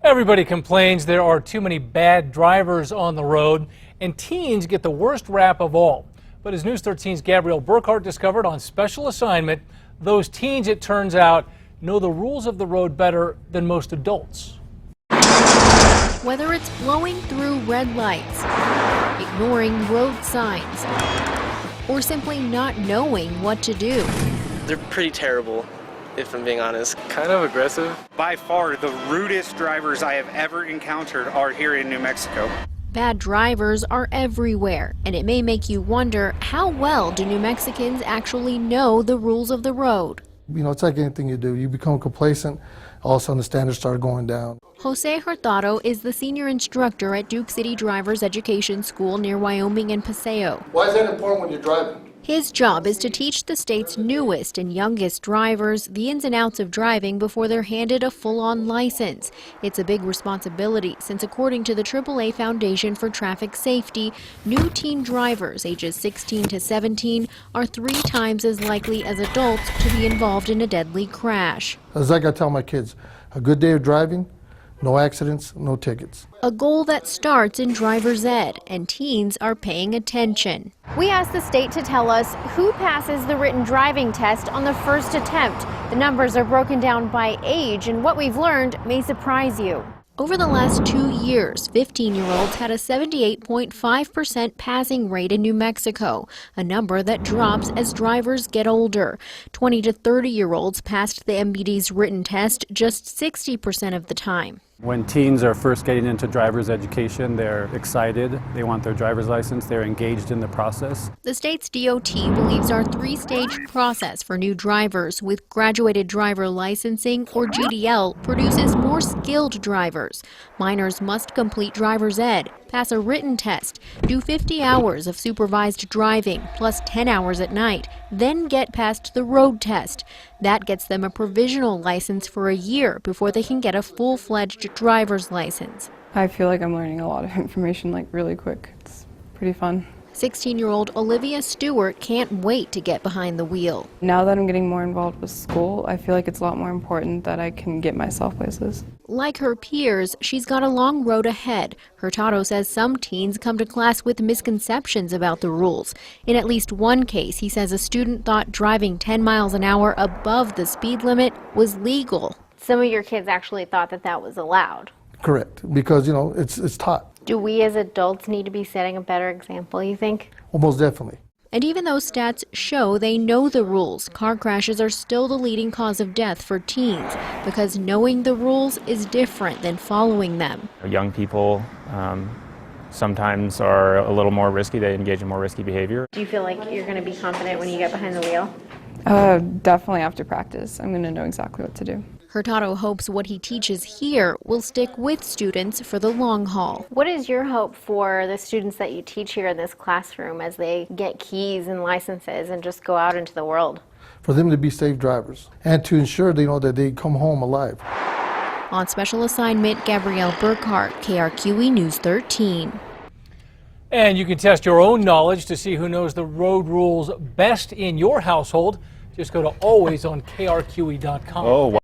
Everybody complains there are too many bad drivers on the road, and teens get the worst rap of all. But as News 13's Gabrielle Burkhart discovered on special assignment, those teens, it turns out, know the rules of the road better than most adults. Whether it's blowing through red lights, ignoring road signs, or simply not knowing what to do. They're pretty terrible, if I'm being honest. Kind of aggressive. By far, the rudest drivers I have ever encountered are here in New Mexico. Bad drivers are everywhere, and it may make you wonder, how well do New Mexicans actually know the rules of the road? You know, it's like anything you do. You become complacent, all of a sudden the standards start going down. Jose Hurtado is the senior instructor at Duke City Drivers Education School near Wyoming and Paseo. Why is that important when you're driving? His job is to teach the state's newest and youngest drivers the ins and outs of driving before they're handed a full-on license. It's a big responsibility since, according to the AAA Foundation for Traffic Safety, new teen drivers ages 16 to 17 are 3 times as likely as adults to be involved in a deadly crash. It's like I tell my kids, a good day of driving, no accidents, no tickets. A goal that starts in driver's ed, and teens are paying attention. We asked the state to tell us who passes the written driving test on the first attempt. The numbers are broken down by age, and what we've learned may surprise you. Over the last 2 years, 15-year-olds had a 78.5% passing rate in New Mexico, a number that drops as drivers get older. 20 to 30-year-olds passed the MBD's written test just 60% of the time. When teens are first getting into driver's education, they're excited, they want their driver's license, they're engaged in the process. The state's DOT believes our 3-stage process for new drivers with graduated driver licensing, or GDL, produces more skilled drivers. Minors must complete driver's ed, pass a written test, do 50 hours of supervised driving, plus 10 hours at night, then get past the road test. That gets them a provisional license for a year before they can get a full-fledged driver's license. I feel like I'm learning a lot of information really quick. It's pretty fun. 16-year-old Olivia Stewart can't wait to get behind the wheel. Now that I'm getting more involved with school, I feel like it's a lot more important that I can get myself places. Like her peers, she's got a long road ahead. Hurtado says some teens come to class with misconceptions about the rules. In at least one case, he says a student thought driving 10 miles an hour above the speed limit was legal. Some of your kids actually thought that that was allowed. Correct, because, you know, it's taught. Do we as adults need to be setting a better example, you think? Well, most definitely. And even though stats show they know the rules, car crashes are still the leading cause of death for teens because knowing the rules is different than following them. Young people sometimes are a little more risky. They engage in more risky behavior. Do you feel like you're going to be confident when you get behind the wheel? Definitely after practice. I'm going to know exactly what to do. Hurtado hopes what he teaches here will stick with students for the long haul. What is your hope for the students that you teach here in this classroom as they get keys and licenses and just go out into the world? For them to be safe drivers and to ensure they know that they come home alive. On special assignment, Gabrielle Burkhart, KRQE News 13. And you can test your own knowledge to see who knows the road rules best in your household. Just go to alwaysonkrqe.com.